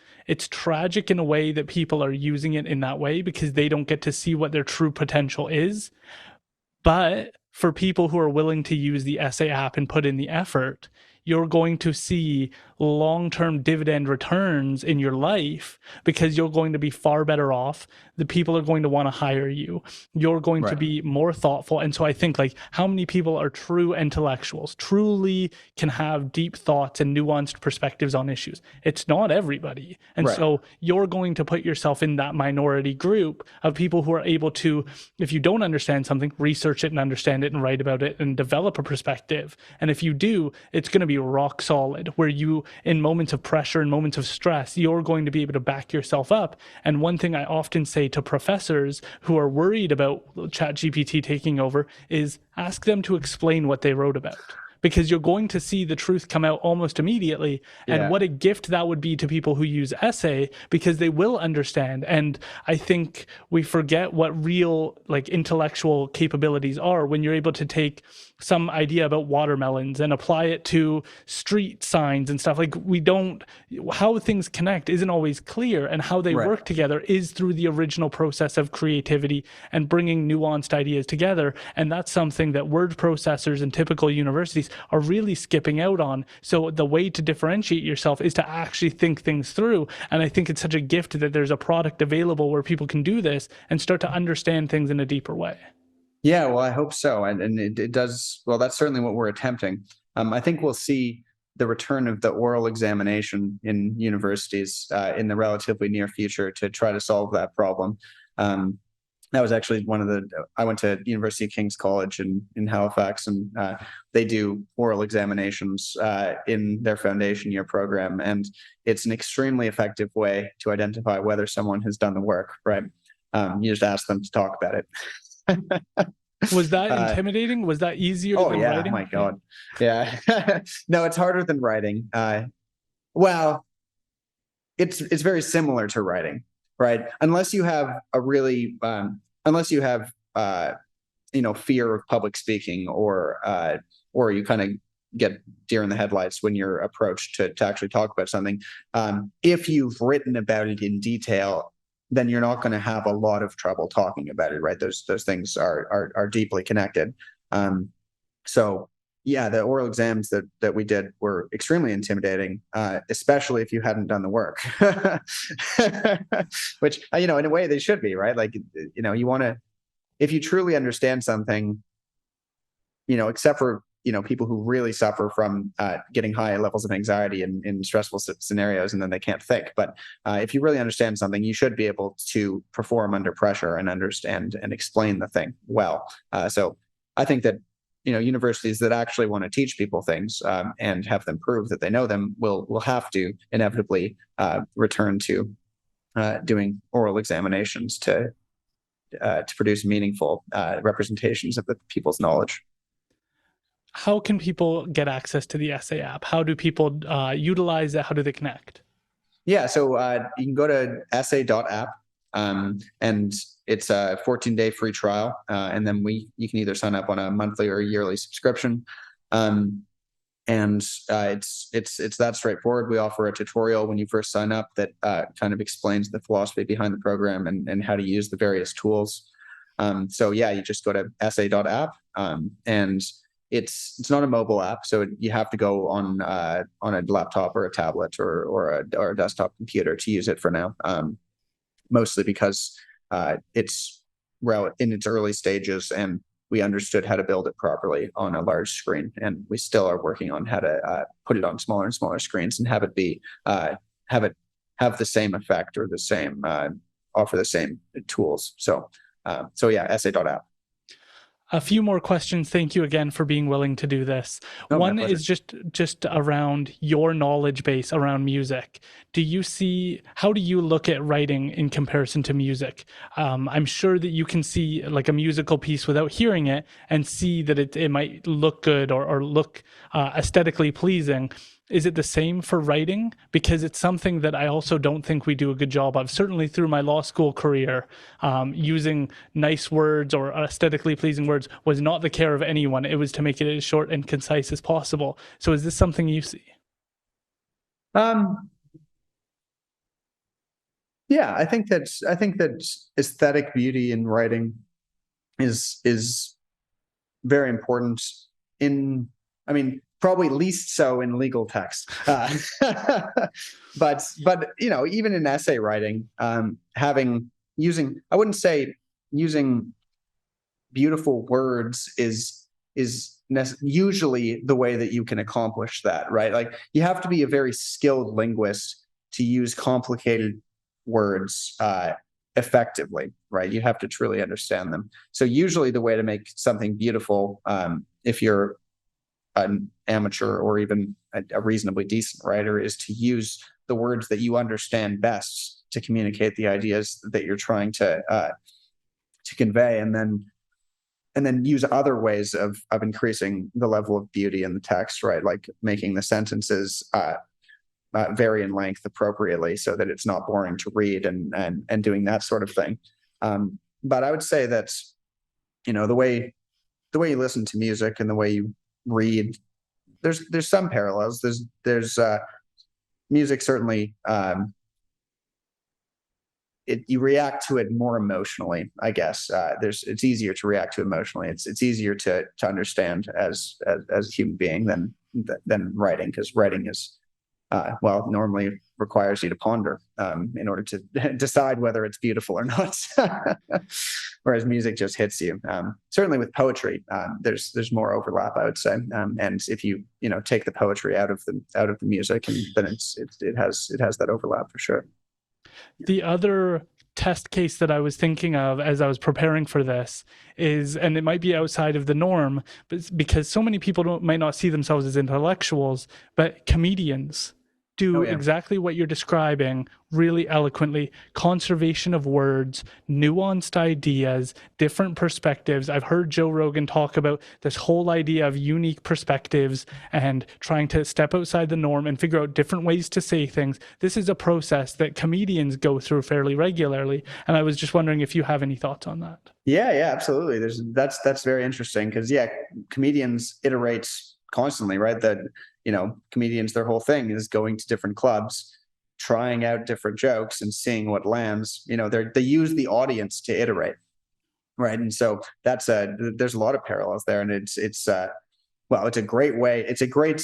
tragic in a way that people are using it in that way because they don't get to see what their true potential is. But for people who are willing to use the essay app and put in the effort, you're going to see long-term dividend returns in your life because you're going to be far better off. The people are going to want to hire you. You're going to be more thoughtful. And so I think, like, how many people are true intellectuals, truly can have deep thoughts and nuanced perspectives on issues? It's not everybody. And so you're going to put yourself in that minority group of people who are able to, if you don't understand something, research it and understand it and write about it and develop a perspective. And if you do, it's going to be rock solid, where you, in moments of pressure and moments of stress, you're going to be able to back yourself up. And one thing I often say to professors who are worried about ChatGPT taking over is ask them to explain what they wrote about, because you're going to see the truth come out almost immediately. And what a gift that would be to people who use essay, because they will understand. And I think we forget what real, like, intellectual capabilities are when you're able to take some idea about watermelons and apply it to street signs and stuff. Like, we don't, how things connect isn't always clear, and how they work together is through the original process of creativity and bringing nuanced ideas together. And that's something that word processors and typical universities are really skipping out on. So the way to differentiate yourself is to actually think things through. And I think it's such a gift that there's a product available where people can do this and start to understand things in a deeper way. Yeah, well, I hope so. And it does. Well, that's certainly what we're attempting. I think we'll see the return of the oral examination in universities in the relatively near future to try to solve that problem. That was actually I went to University of King's College in Halifax, and they do oral examinations in their foundation year program. And it's an extremely effective way to identify whether someone has done the work, right? You just ask them to talk about it. Was that intimidating? Was that easier than writing? Oh my God. Yeah. No, it's harder than writing. Well, it's very similar to writing, right? Unless you have a really, fear of public speaking, or you kind of get deer in the headlights when you're approached to actually talk about something. If you've written about it in detail, then you're not going to have a lot of trouble talking about it, right? Those things are deeply connected. So yeah, the oral exams that we did were extremely intimidating, especially if you hadn't done the work, which, in a way they should be, right? Like, you want to, if you truly understand something, except for, people who really suffer from getting high levels of anxiety in stressful scenarios, and then they can't think. But if you really understand something, you should be able to perform under pressure and understand and explain the thing well. So I think that, universities that actually want to teach people things and have them prove that they know them will have to inevitably return to doing oral examinations to produce meaningful representations of the people's knowledge. How can people get access to the essay app? How do people utilize it? How do they connect? Yeah, so you can go to essay.app, and it's a 14-day free trial. And then you can either sign up on a monthly or a yearly subscription. And it's that straightforward. We offer a tutorial when you first sign up that kind of explains the philosophy behind the program and how to use the various tools. So yeah, you just go to essay.app, and it's not a mobile app, so you have to go on a laptop or a tablet or a desktop computer to use it for now. Mostly because it's in its early stages, and we understood how to build it properly on a large screen, and we still are working on how to put it on smaller and smaller screens and have it be have the same effect, or the same offer the same tools. So yeah, essay.app. A few more questions. Thank you again for being willing to do this. No, my One pleasure. is just around your knowledge base around music. How do you look at writing in comparison to music? I'm sure that you can see like a musical piece without hearing it and see that it might look good or look aesthetically pleasing. Is it the same for writing? Because it's something that I also don't think we do a good job of, certainly through my law school career. Using nice words or aesthetically pleasing words was not the care of anyone. It was to make it as short and concise as possible. So is this something you see? Um, yeah, I think that aesthetic beauty in writing is very important in, I mean, probably least so in legal text. But even in essay writing, I wouldn't say using beautiful words is usually the way that you can accomplish that, right? Like you have to be a very skilled linguist to use complicated words effectively, right? You have to truly understand them. So usually the way to make something beautiful, if you're an amateur or even a reasonably decent writer, is to use the words that you understand best to communicate the ideas that you're trying to convey, and then use other ways of increasing the level of beauty in the text, right? Like making the sentences vary in length appropriately so that it's not boring to read, and doing that sort of thing. But I would say that the way you listen to music and the way you read, there's some parallels. There's music certainly. You react to it more emotionally, I guess. It's easier to react to emotionally. It's easier to understand as a human being than writing, because writing is normally requires you to ponder in order to decide whether it's beautiful or not. Whereas music just hits you. Certainly with poetry, there's more overlap, I would say. And if you take the poetry out of the music, and then it has that overlap for sure. The other test case that I was thinking of as I was preparing for this is, and it might be outside of the norm, but because so many people might not see themselves as intellectuals, but comedians do exactly what you're describing really eloquently. Conservation of words, nuanced ideas, different perspectives. I've heard Joe Rogan talk about this whole idea of unique perspectives and trying to step outside the norm and figure out different ways to say things. This is a process that comedians go through fairly regularly. And I was just wondering if you have any thoughts on that. Yeah, absolutely. That's very interesting, because comedians iterate constantly, right? That comedians, their whole thing is going to different clubs, trying out different jokes and seeing what lands. They use the audience to iterate, right? And so there's a lot of parallels there, and it's a great way. It's a great,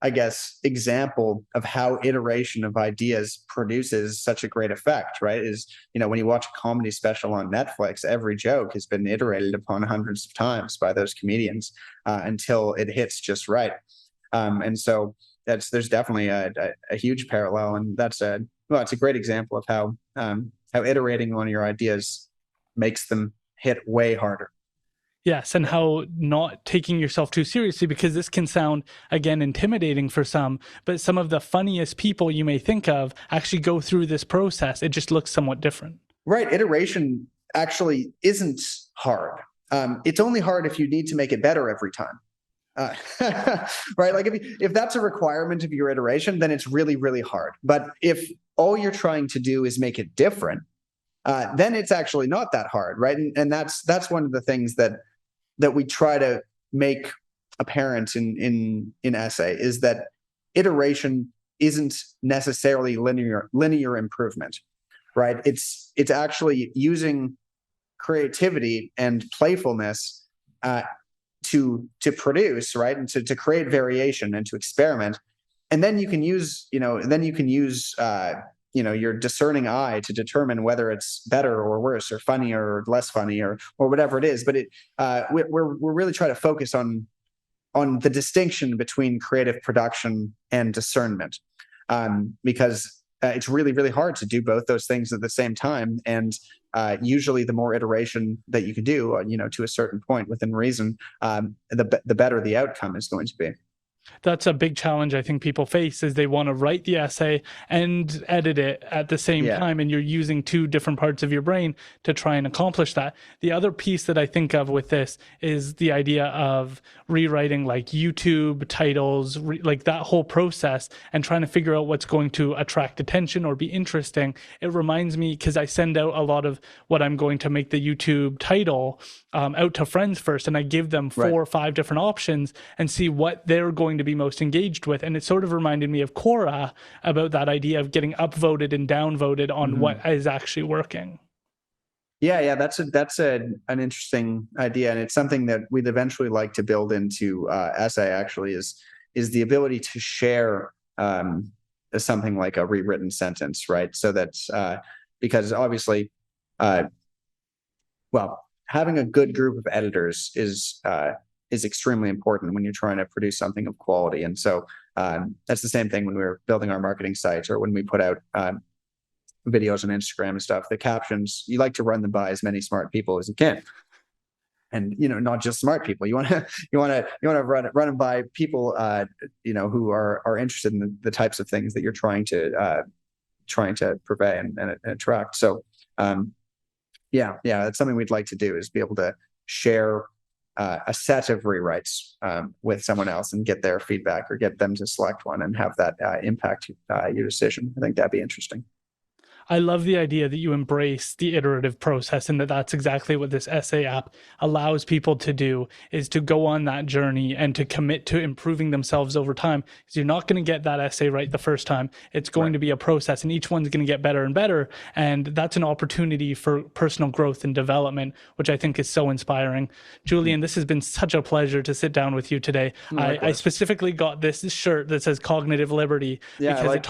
I guess, example of how iteration of ideas produces such a great effect, right? Is when you watch a comedy special on Netflix, every joke has been iterated upon hundreds of times by those comedians until it hits just right. And so there's definitely a huge parallel, and it's a great example of how iterating on your ideas makes them hit way harder. Yes, and how not taking yourself too seriously, because this can sound, again, intimidating for some, but some of the funniest people you may think of actually go through this process. It just looks somewhat different. Right. Iteration actually isn't hard. It's only hard if you need to make it better every time. Right? Like if that's a requirement of your iteration, then it's really, really hard. But if all you're trying to do is make it different, then it's actually not that hard, right? And that's one of the things that we try to make apparent in essay, is that iteration isn't necessarily linear improvement, right? It's actually using creativity and playfulness to produce, right, and to create variation and to experiment, and then you can use your discerning eye to determine whether it's better or worse or funnier or less funny or whatever it is. But we're really trying to focus on the distinction between creative production and discernment, because it's really, really hard to do both those things at the same time. And usually the more iteration that you can do, to a certain point within reason, the better the outcome is going to be. That's a big challenge I think people face, is they want to write the essay and edit it at the same time, and you're using two different parts of your brain to try and accomplish that. The other piece that I think of with this is the idea of rewriting like YouTube titles, like that whole process, and trying to figure out what's going to attract attention or be interesting. It reminds me, because I send out a lot of what I'm going to make the YouTube title out to friends first, and I give them 4 or 5 different options and see what they're going to be most engaged with. And it sort of reminded me of Quora, about that idea of getting upvoted and downvoted on what is actually working. Yeah, that's an interesting idea, and it's something that we'd eventually like to build into essay. Actually, is the ability to share something like a rewritten sentence, right? So that's because obviously, having a good group of editors is extremely important when you're trying to produce something of quality. And so that's the same thing when we were building our marketing sites, or when we put out videos on Instagram and stuff. The captions, you like to run them by as many smart people as you can, and not just smart people. You want to run them by people who are interested in the types of things that you're trying to purvey and attract. So that's something we'd like to do, is be able to share a set of rewrites with someone else and get their feedback, or get them to select one and have that impact your decision. I think that'd be interesting. I love the idea that you embrace the iterative process, and that's exactly what this essay app allows people to do, is to go on that journey and to commit to improving themselves over time. Because you're not going to get that essay right the first time. It's going to be a process, and each one's going to get better and better. And that's an opportunity for personal growth and development, which I think is so inspiring. Julian, this has been such a pleasure to sit down with you today. I specifically got this shirt that says Cognitive Liberty, because it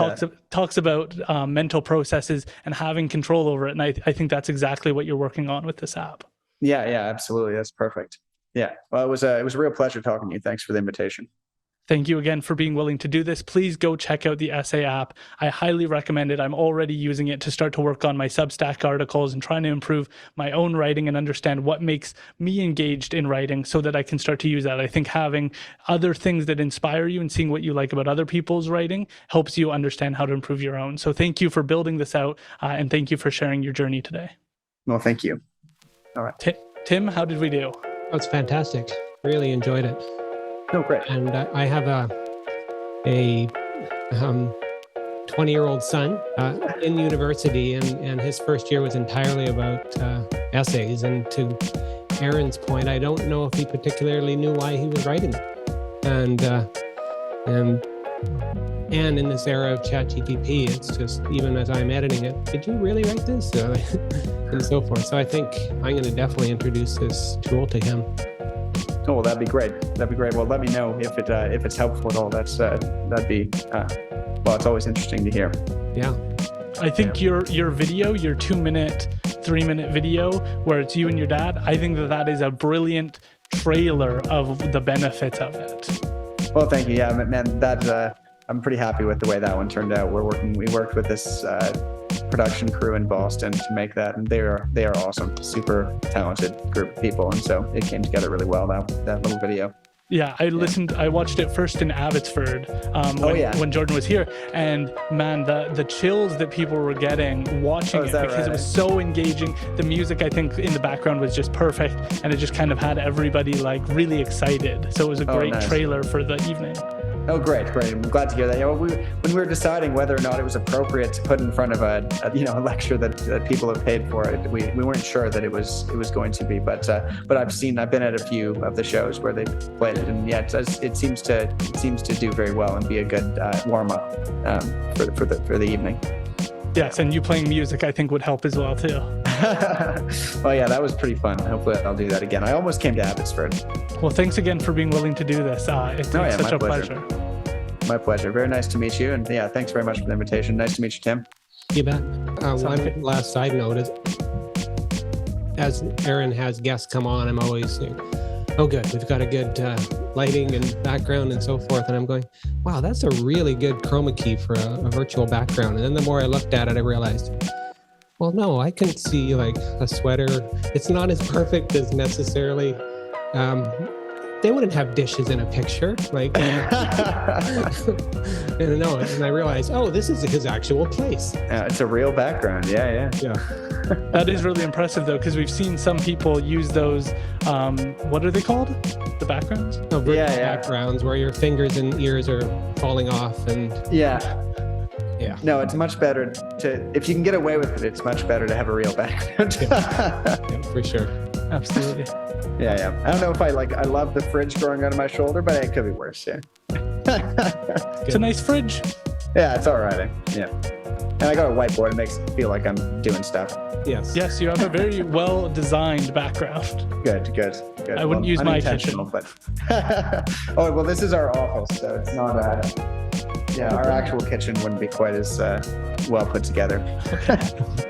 talks about mental processes and having control over it. And I think that's exactly what you're working on with this app. Yeah, absolutely. That's perfect. Yeah. Well, it was a real pleasure talking to you. Thanks for the invitation. Thank you again for being willing to do this. Please go check out the essay app. I highly recommend it. I'm already using it to start to work on my Substack articles and trying to improve my own writing and understand what makes me engaged in writing, so that I can start to use that. I think having other things that inspire you and seeing what you like about other people's writing helps you understand how to improve your own. So thank you for building this out, and thank you for sharing your journey today. Well, thank you. All right. Tim, how did we do? Oh, it's fantastic. Really enjoyed it. Oh, great. And I have a 20-year-old son in university, and his first year was entirely about essays. And to Aaron's point, I don't know if he particularly knew why he was writing it. And in this era of ChatGPT, it's just, even as I'm editing it, did you really write this? And so forth. So I think I'm going to definitely introduce this tool to him. Oh, well, that'd be great. Well, let me know if it's helpful at all. That'd be well, it's always interesting to hear. Yeah. I think your video, your 2-minute, 3-minute video where it's you and your dad, I think that is a brilliant trailer of the benefits of it. Well, thank you. Yeah, man, I'm pretty happy with the way that one turned out. We worked with this production crew in Boston to make that, and they are awesome, super talented group of people, and so it came together really well, that little video. Yeah, I watched it first in Abbotsford when Jordan was here, and man, the chills that people were getting watching it, because it was so engaging. The music, I think, in the background was just perfect, and it just kind of had everybody like really excited. So it was a great trailer for the evening. Oh, great. I'm glad to hear that. When we were deciding whether or not it was appropriate to put in front of a lecture that people have paid for it, we weren't sure that it was going to be. But I've been at a few of the shows where they played it, and it seems to do very well and be a good warm up for the evening. Yes, and you playing music, I think, would help as well too. Well, yeah, that was pretty fun. Hopefully I'll do that again. I almost came to Abbotsford. Well, thanks again for being willing to do this. It's such a pleasure. My pleasure. Very nice to meet you. And yeah, thanks very much for the invitation. Nice to meet you, Tim. You bet. One last side note is, as Aaron has guests come on, I'm always Oh, good. We've got a good lighting and background and so forth. And I'm going, wow, that's a really good chroma key for a virtual background. And then the more I looked at it, I realized, well, no, I can see like a sweater. It's not as perfect as necessarily. They wouldn't have dishes in a picture. Like, and I realized, oh, this is his actual place. It's a real background. Yeah. That is really impressive, though, because we've seen some people use those. What are they called? The backgrounds? Oh, virtual backgrounds where your fingers and ears are falling off, and yeah. No, it's much better to, if you can get away with it, it's much better to have a real background. Yeah, for sure. Absolutely. Yeah. I don't know if I love the fridge growing out of my shoulder, but it could be worse. Yeah. It's a nice fridge. Yeah, it's all right. Yeah. And I got a whiteboard. It makes it feel like I'm doing stuff. Yes, you have a very well-designed background. Good. I wouldn't use my kitchen. But oh, well, this is our office, so it's not our actual kitchen wouldn't be quite as well put together. Okay.